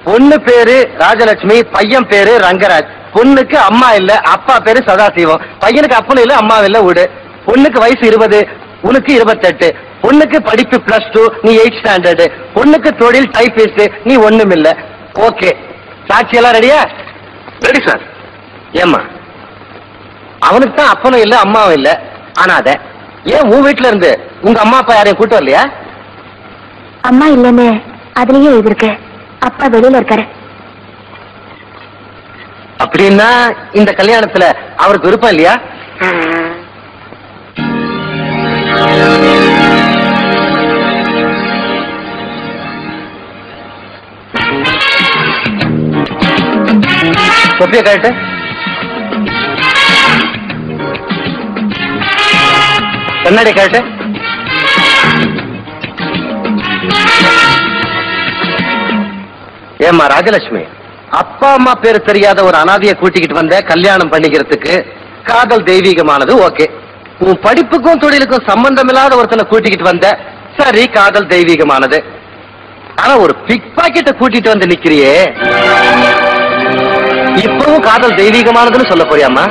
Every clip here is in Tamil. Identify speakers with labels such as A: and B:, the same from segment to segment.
A: பொண்ணு பேரு ராஜலட்சுமி, பையன் பேரு ரங்கராஜ். பொண்ணுக்கு அம்மா இல்ல, அப்பா பேரு சதாசிவம். பையனுக்கு அப்பனும் இல்ல, அம்மா இல்ல, விடு. பொண்ணுக்கு வயசு 20, உனக்கு 28. பொண்ணுக்கு படிப்பு +2, நீ 8th ஸ்டாண்டர்டு. பொண்ணுக்கு தொழில் டைபிஸ்ட், நீ ஒண்ணும் இல்ல. ஓகே, சாட்சி எல்லாம் ரெடியா?
B: Ready sir.
A: ஏமா அவனுக்கு தான் அப்பனும் இல்ல, அம்மாவும் இல்ல, அனாத. ஏன் உன் வீட்டுல இருந்து உங்க அம்மா அப்பா யாரையும் கூட்டு வரலையா?
C: அம்மா இல்லன்னு அதுலயே இருக்கு. அப்பா வெளியில இருக்காரு.
A: அப்படின்னா இந்த கல்யாணத்துல அவருக்கு விருப்பம் இல்லையா? தொப்பிய கேட்டு கண்ணாடி கேட்டு. ஏமா ராஜலட்சுமி, அப்பா அம்மா பேரு தெரியாத ஒரு அனாதையை கூட்டிக்கிட்டு வந்த கல்யாணம் பண்ணிக்கிறதுக்கு காதல் தெய்வீகமானது, ஓகே. உன் படிப்புக்கும் தொழிலுக்கும் சம்பந்தம் இல்லாத ஒருத்தனை கூட்டிக்கிட்டு வந்த, சரி, காதல் தெய்வீகமானது. ஆனா ஒரு பிக் பாக்கெட்டை கூட்டிட்டு வந்து நிக்கிறியே, இப்பவும் காதல் தெய்வீகமானதுன்னு சொல்ல போறியாமா?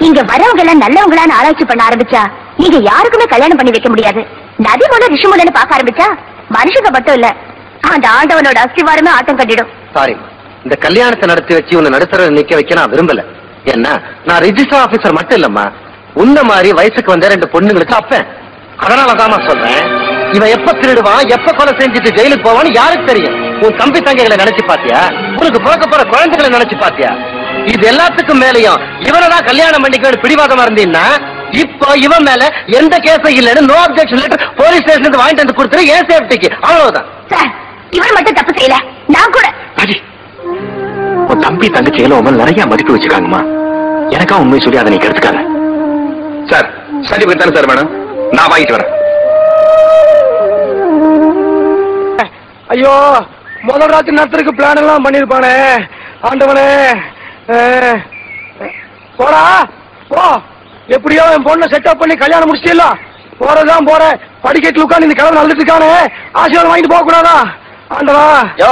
C: இங்க வரவங்க எல்லாம் நல்லவங்களான்னு ஆராய்ச்சி பண்ண ஆரம்பிச்சா நீங்க யாருக்குமே கல்யாணம் பண்ணி வைக்க முடியாது. நதி மூலம் ரிஷி மூலன்னு பார்க்க ஆரம்பிச்சா மனுஷங்க மட்டும் இல்ல, அந்த ஆண்டவனோட அஸ்திவாரமே ஆட்டம் கட்டிடும்.
A: சாரி, இந்த கல்யாணத்தை நடத்தி வச்சு உன்னை நடுத்தர நிக்க வைக்க நான் விரும்பல. ஏன்னா நான் ரிஜிஸ்டர் ஆபீசர் மட்டும் இல்லம்மா, உன்ன மாதிரி வயசுக்கு வந்த 2 பொண்ணுங்களுக்கு அப்பேன். அதனாலதான் சொல்றேன், இவன் எப்ப திருடுவான், எப்ப கொலை செஞ்சுட்டு ஜெயிலுக்கு போவான்னு யாருக்கு தெரியும்? உன் தம்பி தங்கைகளை நினைச்சு பாத்தியா? உனக்கு பிறக்க போற குழந்தைகளை நினைச்சு பாத்தியா? இது எல்லாத்துக்கும் மேலையும் இவனதான் கல்யாணம் பண்ணிக்க பிடிவாதமா இருந்தீங்கன்னா, இப்போ இவன் மேல எந்த கேஸும் இல்லன்னு no objection letter police station வாங்கிட்டு வந்து கொடுத்துரு, ஏன் சேஃப்டிக்கு. அவ்வளவுதான்
C: சார். இவன் மட்டும் தப்பு செய்யல, நான் கூட.
B: உன் தம்பி தங்கச்சியில உங்க நிறைய மதிப்பு வச்சுக்காங்கம்மா. எனக்கா உண்மை சொல்லி அதை நீ கெடுத்துக்காங்க. சார், சர்டிபிகேட் தானே சார் வேணும்? நான் வாங்கிட்டு வரேன்.
D: ஐயோ, முதல் ராத்திரி நேரத்துக்கு பிளான் எல்லாம் பண்ணிருப்பானே ஆண்டவனே. போடா போ, எப்படியோ என் பொண்ணை செட்டப் பண்ணி கல்யாணம் முடிச்சிடலாம். போறதான் போற, படிக்கட்டு உட்காந்து இந்த கிழமை நல்லது இருக்கானே, ஆசீர்வாதம் வாங்கிட்டு போக கூடாதா ஆண்டவா?
E: யோ,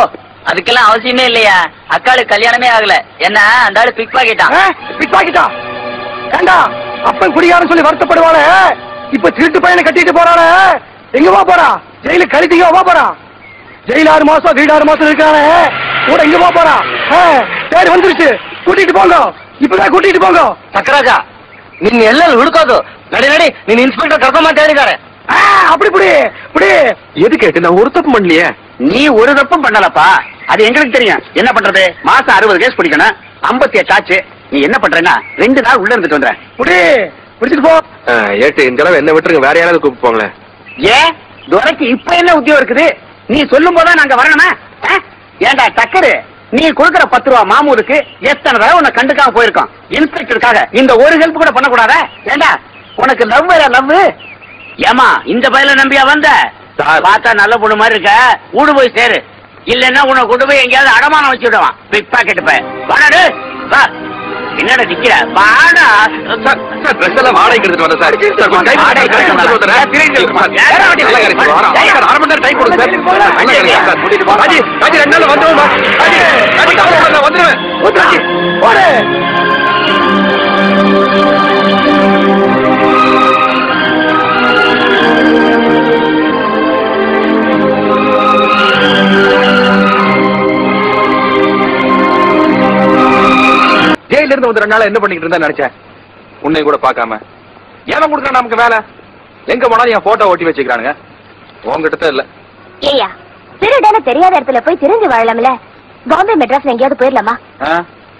E: அதுக்கெல்லாம் அவசியமே இல்லையா. அக்காளுக்கு கல்யாணமே ஆகல, என்ன அந்த ஆளு பிக் பாக்கெட்டா?
D: பிக் பாக்கெட்டா? ஏண்டா அப்பன் குடியாரன்னு சொல்லி வருத்தப்படுவானே, இப்ப திருட்டு பையனை கட்டிட்டு போறானே, எங்க போறா? ஜெயிலுக்கு கழித்தீங்க போறா? ஜெயில 6 மாசம், வீடு 6 மாசம் இருக்கானே, கூட எங்க போறா? சரி, வந்துருச்சு, கூட்டிட்டு போங்க, இப்பதான் கூட்டிட்டு போங்க.
A: சக்கராஜா, ನಿನ್ನ ಎಲ್ಲೆಲ್ಲಿ ಹುಡುಕೋದು? ನಡಿ ನಡಿ, ನೀನ್ ಇನ್ಸ್ಪೆಕ್ಟರ್ ಕರ್ಕೊಂಡ್ ಅಂತ ಹೇಳಿದ್ದಾರೆ.
D: அப்படி புடி புடி.
B: எது கேட்டு நான் ஒரு தப்பு பண்ணலையே.
E: நீ ஒரு தப்பும் பண்ணலப்பா, அது எங்களுக்கு தெரியும். என்ன பண்றது, மாசம் 60 கேஸ் பிடிக்கணும், 58 ஆச்சு. நீ என்ன பண்றேன்னா 2 நாள் உள்ள இருந்துட்டு வந்துற.
D: புடி, பிடிச்சிட்டு போ.
B: ஏட்டு, இந்த தடவை என்ன விட்டுருங்க, வேற யாராவது கூப்பிட்டு போங்களேன்.
E: ஏன் துரைக்கு இப்ப என்ன உத்தியோகம் இருக்குது? நீ சொல்லும் போதான் நாங்க வரணுமா? ஏண்டா டக்கரு, நீ கொடுக்கற 10 ரூபா மாமூலுக்கு எத்தனை தடவை உன்னை கண்டுக்காம போயிருக்கோம். இன்ஸ்பெக்டருக்காக இந்த ஒரு ஹெல்ப் கூட பண்ணக்கூடாதா? ஏண்டா உனக்கு லவ் வேற லவ்? ஏமா இந்த பயில நம்பியா வந்த? பார்த்தா நல்ல பொண்ணு மாதிரி இருக்க, ஊடு போய் சேரு, இல்லன்னா உன்னை கொண்டு போய் எங்கேயாவது அடமானம் வச்சு விடுவான். பிக் பாக்கெட் பை வாடாடு, வா. என்னடா நிக்கிற, வாடா.
B: ட்ரெஸ் எல்லாம் வாடகைக்கு எடுத்துட்டு வந்தேன் சார். சார், கொஞ்சம் டைம் கொடுங்க சார். 1/2 மணி நேரம் டைம் கொடுங்க சார். கூட்டிட்டு போ. ராஜி, ராஜி 2 நாள் வந்துருவோம். ராஜி, ராஜி வந்துருவேன். ராஜி, போடு. ஜெயில இருந்து வந்து 2 நாள் என்ன பண்ணிட்டு இருந்தா நினைச்சேன். உன்னை கூட பார்க்காம ஏன் கொடுக்குறான் நமக்கு வேலை? எங்க போனாலும் என் போட்டோ ஓட்டி வச்சுக்கிறானுங்க. உங்ககிட்ட இல்ல.
C: ஏயா, திருடன தெரியாத இடத்துல போய் திரிஞ்சு வாழலாம்ல. பாம்பே மெட்ராஸ் எங்கேயாவது போயிடலாமா?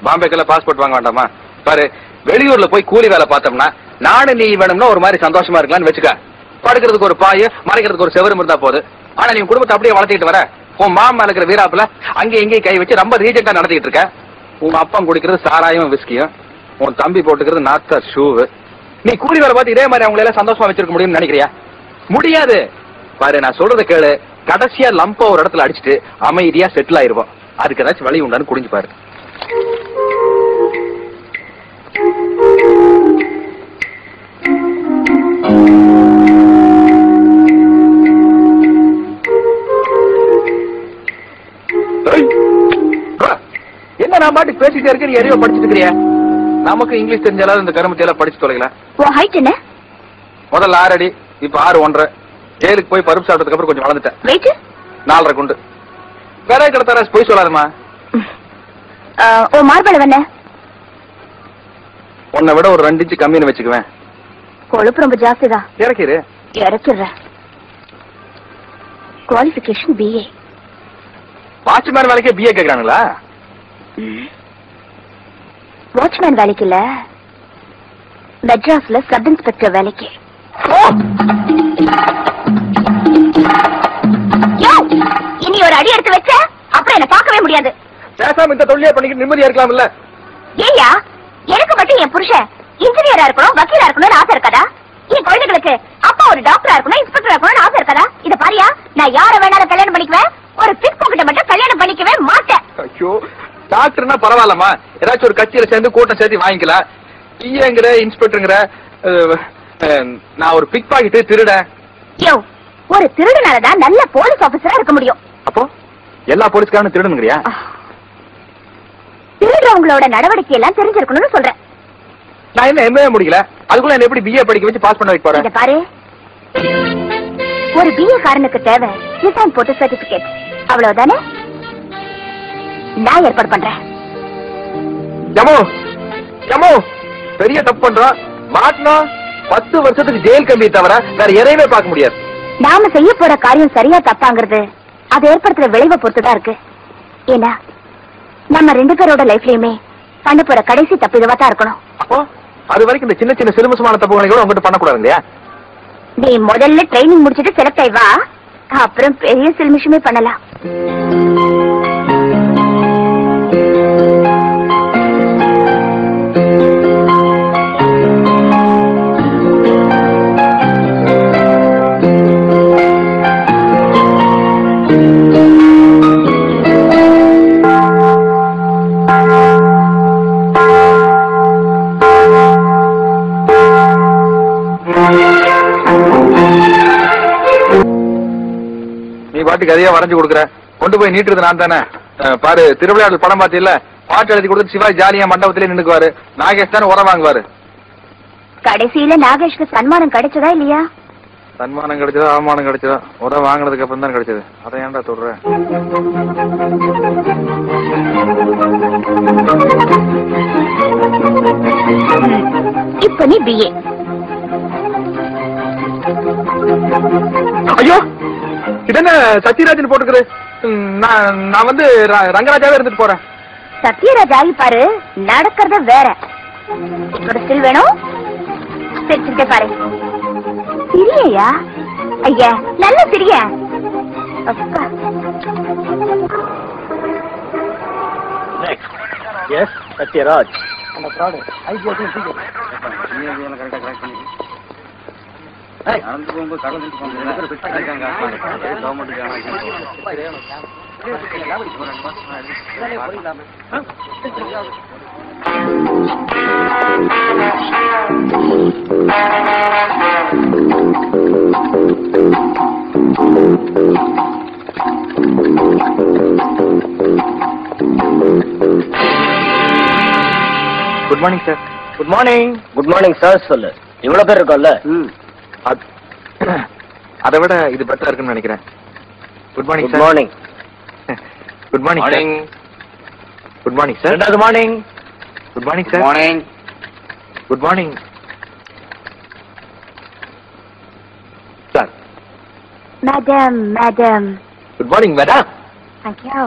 B: பாம்பேக்கெல்லாம் பாஸ்போர்ட் வாங்க வேண்டாமா? பாரு, வெளியூர்ல போய் கூலி வேலை பார்த்தோம்னா நானும் நீ வேணும்னா ஒரு மாதிரி சந்தோஷமா இருக்கலாம்னு வச்சுக்க. படுக்கிறதுக்கு ஒரு பாய், மறைக்கிறதுக்கு ஒரு செவரும் இருந்தா போது. ஆனா நீ குடும்பத்தை அப்படியே வளர்த்திட்டு வர. உன் மாமா இருக்கிற வீராப்புல அங்கே எங்கேயும் கை வச்சு ரொம்ப ரீஜெண்டா நடத்திட்டு இருக்க. உங்க அப்பா குடிக்கிறது சாராயம் விஸ்கியும், உன் தம்பி போட்டுக்கிறது நாத்தர் ஷூவு. நீ கூலி வேலை பார்த்து இதே மாதிரி அவங்களை எல்லாம் சந்தோஷமா வச்சிருக்க முடியும்னு நினைக்கிறியா? முடியாது. பாரு, நான் சொல்றத கேளு. கடைசியா லம்பா ஒரு இடத்துல அடிச்சுட்டு அமைதியா செட்டில் ஆயிருவோம். அதுக்கு ஏதாச்சும் வழி உண்டான்னு குடிஞ்சு பாரு. என்ன நான் பாட்டுக்கு பேசிட்டே இருக்க, நீ எதையோ படிச்சுட்டு இருக்கிறியா? நமக்கு இங்கிலீஷ் தெரிஞ்சாலும் இந்த கருமத்தையெல்லாம் படிச்சு தொலைக்கலாம்.
C: உன் ஹைட் என்ன?
B: முதல்ல 6 அடி, இப்ப 6 1.5. ஜெயிலுக்கு போய் பருப்பு சாப்பிட்டதுக்கு அப்புறம் கொஞ்சம் வளர்ந்துட்டேன்.
C: வெயிட்
B: 4.5 குண்டு. வேற கிடத்தாரா போய் சொல்லாதமா.
C: உன் மார்பளவு என்ன?
B: உன்னை விட ஒரு 2 இன்ச்சு கம்மின்னு வச்சுக்குவேன்.
C: கொழுப்பு ரொம்ப ஜாஸ்தி தான்.
B: இறக்கிரு.
C: இறக்கிடுறேன். Qualification BA.
B: வாட்ச்மேன் வேலைக்கே BA கேக்குறாங்களா?
C: வாட்ச்மேன் வேலைக்கு இல்ல, மெட்ராஸ்ல சப் இன்ஸ்பெக்டர் வேலைக்கு. இனி ஒரு அடி எடுத்து வச்ச அப்புறம் என்ன பார்க்கவே முடியாது.
B: பேசாம இந்த தொழிலே பண்ணிக்கிட்டு நிம்மதியா இருக்கலாம்ல?
C: ஏய்யா, எனக்கு மட்டும் என் புருஷன் இன்ஜினியரா இருக்கணும், வக்கீலா இருக்கணும்னு ஆசை இருக்காதா? என் குழந்தைகளுக்கு அப்பா ஒரு டாக்டரா இருக்கணும், இன்ஸ்பெக்டரா இருக்கணும்னு ஆசை இருக்காதா? இத பாரியா, நான் யார வேணாலும் கல்யாணம் பண்ணிக்குவேன், ஒரு பிக் பாக்கெட்ட மட்டும் கல்யாணம் பண்ணிக்கவே மாட்டேன்.
B: ஐயோ, டாக்டர்னா பரவாயில்லமா, ஏதாச்சும் ஒரு கட்சியில சேர்ந்து கூட்டம் சேர்த்து வாங்கிக்கலாம். பிஏங்கிற இன்ஸ்பெக்டருங்கிற நான் ஒரு பிக் பாக்கெட் திருட.
C: யோ, ஒரு திருடனாலதான் நல்ல போலீஸ் ஆபீசரா இருக்க முடியும்.
B: அப்போ எல்லா போலீஸ்காரனும் திருடனுங்கறியா?
C: திருடுறவங்களோட நடவடிக்கை எல்லாம் தெரிஞ்சிருக்கணும்னு சொல்றேன்.
B: நான் என்ன MA முடியல, அதுக்குள்ள என்ன எப்படி BA படிக்க வச்சு பாஸ் பண்ண வைக்க போறேன்?
C: இத பாரு, ஒரு BA காரனுக்கு தேவை டிசைன் போட்டு சர்டிபிகேட், அவ்வளவுதானே? நான் ஏற்பாடு பண்றேன்.
B: யமோ யமோ, பெரிய தப்பு பண்றான். மாட்டினா 10 வருஷத்துக்கு ஜெயில் கம்பி தவிர வேற எதையுமே பார்க்க முடியாது.
C: நாம செய்ய போற காரியம் சரியா தப்பாங்கிறது அது ஏற்படுத்துற விளைவை பொறுத்துதான் இருக்கு. ஏன்னா நம்ம 2 பேரோட லைஃப்லயுமே பண்ண போற கடைசி தப்பு இதுவா தான் இருக்கணும்.
B: அப்போ அது வரைக்கும் இந்த சின்ன சின்ன சிலுமசமான தப்புகளை கூட உங்ககிட்ட பண்ணக்கூடாது இல்லையா?
C: நீ முதல்ல ட்ரைனிங் முடிச்சிட்டு செலக்ட் ஆயி வா, அப்புறம் பெரிய சில்மிஷமே பண்ணலாம்.
B: பாட்டுக்கு அதையா வரைஞ்சு கொடுக்குற, கொண்டு போய் நீட்டுறது நான் தானே. பாரு, திருவிளையாடல் படம் பாத்தியில, பாட்டு எழுதி கொடுத்து சிவாஜி ஜாலியா மண்டபத்திலே நின்னுக்குவாரு. நாகேஷ் தானே உரம் வாங்குவாரு.
C: கடைசியில நாகேஷ்க்கு சன்மானம் கிடைச்சதா இல்லையா?
B: சன்மானம் கிடைச்சதா அவமானம் கிடைச்சதா? உரம் வாங்கினதுக்கு அப்புறம் தான் கிடைச்சது. அதை ஏன்டா சொல்ற?
C: இப்ப நீ BA.
B: ஐயோ, இது என்ன சத்யராஜன் போட்டுக்குது? நான் வந்து ரங்கராஜாவே இருந்துட்டு போறேன்.
C: சத்யராஜ் ஆகி பாரு, நடக்கிறத வேற. என்னோட ஸ்டில் வேணும், சிரிச்சுட்டே பாரு. சிரியா? ஐயா, நல்ல சிரிய.
E: Yes Sathyaraj.
B: Good morning sir.
E: Good morning.
A: Good morning sir. சொல்லு, இவ்வளவு பேர் இருக்கோம்ல,
B: அதை விட இது பெட்டரா இருக்குன்னு நினைக்கிறேன். Good morning
A: good morning.
B: Good morning. Good morning sir.
E: Good morning.
B: Good morning sir.
E: Morning.
B: Good morning sir.
C: Madam, madam.
B: Good morning madam.
C: Thank you.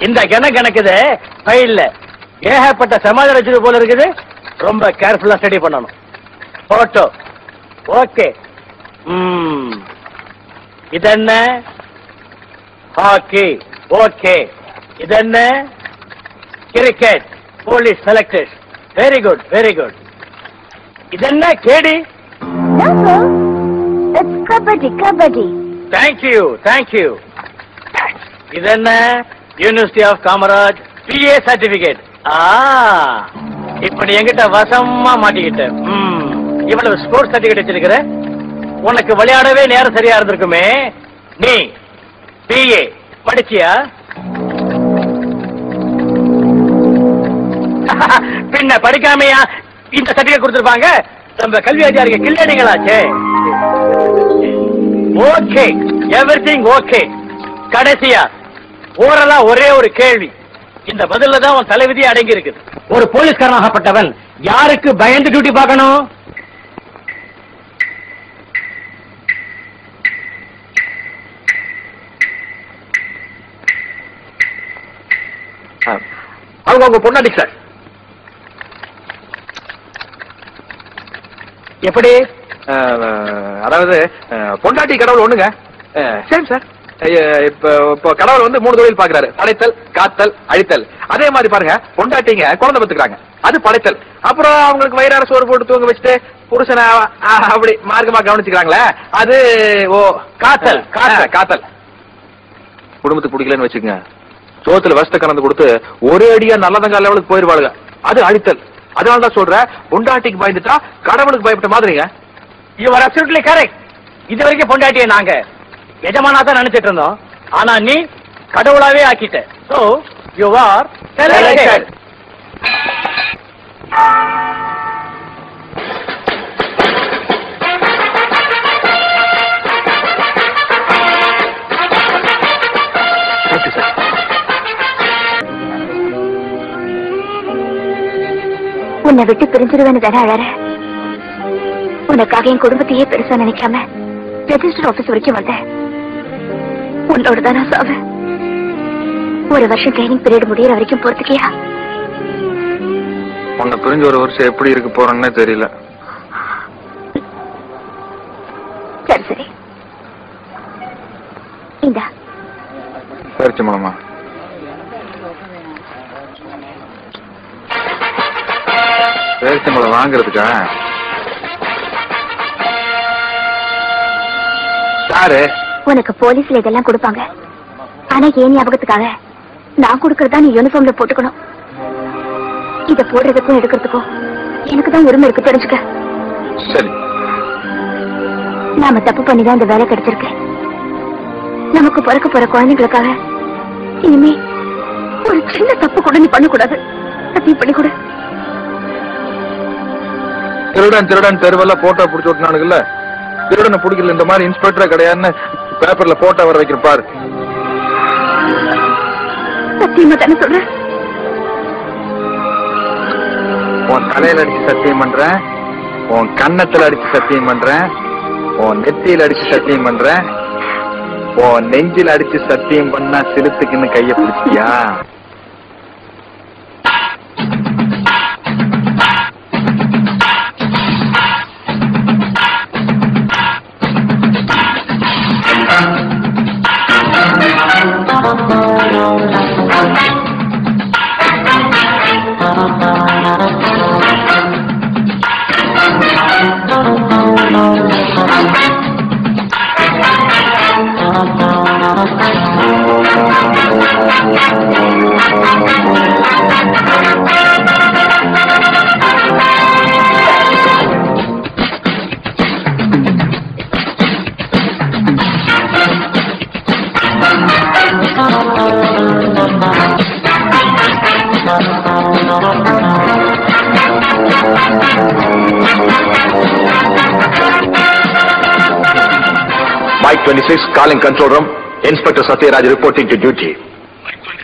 E: இந்த கணக்குது ஃபைல்ல ஏகப்பட்ட சமாதானம் வச்சது போல இருக்குது. ரொம்ப கேர்ஃபுல்லா ஸ்டடி பண்ணணும். Photo okay. இதென்ன? Hockey okay. இதென்ன? Cricket. Police selected. Very good, very good. இதென்ன? கேடி.
C: கபடி, கபடி.
E: Thank you, thank you. இதென்ன? University of Kamaraj PA certificate. இப்ப நீ என்கிட்ட வசமா மாட்டிக்கிட்ட. இவ்வளவு ஸ்போர்ட்ஸ் சர்டிபிகேட் வச்சிருக்கிற, உனக்கு விளையாடவே நேரம் சரியா இருந்திருக்குமே. நீ BA படிச்சியா? பின்ன படிக்காமையா இந்த சர்டிபிகேட் கொடுத்திருப்பாங்க? நம்ம கல்வி அதிகாரிக்கு கில்லடிங்களாச்சே. Okay, everything okay. கடைசியா ஓரலா ஒரே ஒரு கேள்வி. இந்த பதில்ல தான் உன் தலைவிதி அடங்கி இருக்குது. ஒரு போலீஸ்காரனாகப்பட்டவன் யாருக்கு பயந்து டியூட்டி பார்க்கணும்?
B: அவங்க உங்க பொண்டாட்டி சார்.
E: எப்படி?
B: அதாவது பொண்டாட்டி கடவுள் ஒண்ணுங்க. Same sir. இப்போ கடவுள் வந்து 3 தொழில் பாக்குறாரு. படைத்தல், காத்தல், அழித்தல். அதே மாதிரி பாருங்க, பொண்டாட்டிங்க குழந்தை பெத்துக்கிறாங்க, அது படைத்தல். அப்புறம் அவங்களுக்கு வயிறார சோறு போட்டு தூங்க வச்சுட்டு புருஷனை அப்படி மார்க்கமா கவனிச்சுக்கிறாங்களே, அது காத்தல். காத்தல். குடும்பத்துக்கு பிடிக்கலன்னு வச்சுக்கோங்க, சோத்துல வசத்தை கலந்து கொடுத்து ஒரே அடியா நல்லதங்க லெவலுக்கு போயிருவாளுங்க, அது அழித்தல். அதனாலதான் சொல்றேன், பொண்டாட்டிக்கு பயந்துட்டா கடவுளுக்கு பயப்பட்ட மாதிரிங்க.
E: You are absolutely correct. இது வரைக்கும் பொண்டாட்டியை நாங்க எஜமானா தான் நினைச்சிட்டு இருந்தோம். ஆனா நீ கடவுளாவே ஆக்கிட்ட. So you are selected.
C: உன்னை விட்டு பிரிஞ்சிருவேன்னு தானே அழற? உனக்காக என் குடும்பத்தையே பெருசா நினைக்காம ரெஜிஸ்டர் ஆபீஸ் வரைக்கும் வந்தேன். உன்னோட தான் நான் சாவேன். 1 வருஷம் ட்ரைனிங் பீரியட் முடியற வரைக்கும் போறதுக்கியா?
B: உன்னை பிரிஞ்சு 1 வருஷம் எப்படி இருக்க போறேன்னு தெரியல.
C: சரி சரி, இந்தா.
B: சரிச்சு மாமா. பேரிச்சம்பழம் வாங்குறதுக்கா? யாரு?
C: உனக்கு போலீஸ்ல இதெல்லாம் கொடுப்பாங்க. ஆனா ஏன் ஞாபகத்துக்காக நான் கொடுக்கறதா நீ யூனிஃபார்ம்ல போட்டுக்கணும். இத போடுறதுக்கும் எடுக்கிறதுக்கும் எனக்கு தான் உரிமை இருக்கு, தெரிஞ்சுக்க.
B: சரி.
C: நாம தப்பு பண்ணிதான் இந்த வேலை கிடைச்சிருக்கு. நமக்கு பிறக்க போற குழந்தைங்களுக்காக இனிமே ஒரு சின்ன தப்பு கூட நீ பண்ணக்கூடாது. சத்தியம் பண்ணி கொடு.
B: திருடன் தெருவெல்லாம் போட்டோ பிடிச்சு விட்டுனானுங்கல்ல, திருடனை பிடிக்கல, இந்த மாதிரி இன்ஸ்பெக்டரா கிடையாதுன்னு பேப்பர்ல போட்டோ வர வைக்கிற பாரு.
C: சத்தியமா தானே சொல்றேன்.
B: உன் தலையில அடிச்சு சத்தியம் பண்றேன், உன் கன்னத்துல அடிச்சு சத்தியம் பண்றேன், உன் நெத்தியில அடிச்சு சத்தியம் பண்றேன், உன் நெஞ்சில அடிச்சு சத்தியம் பண்ணா சிலுத்துக்குன்னு கைய பிடிச்சியா? Mike 26, calling control room. Inspector Satyaraj reporting to duty. Mike 26.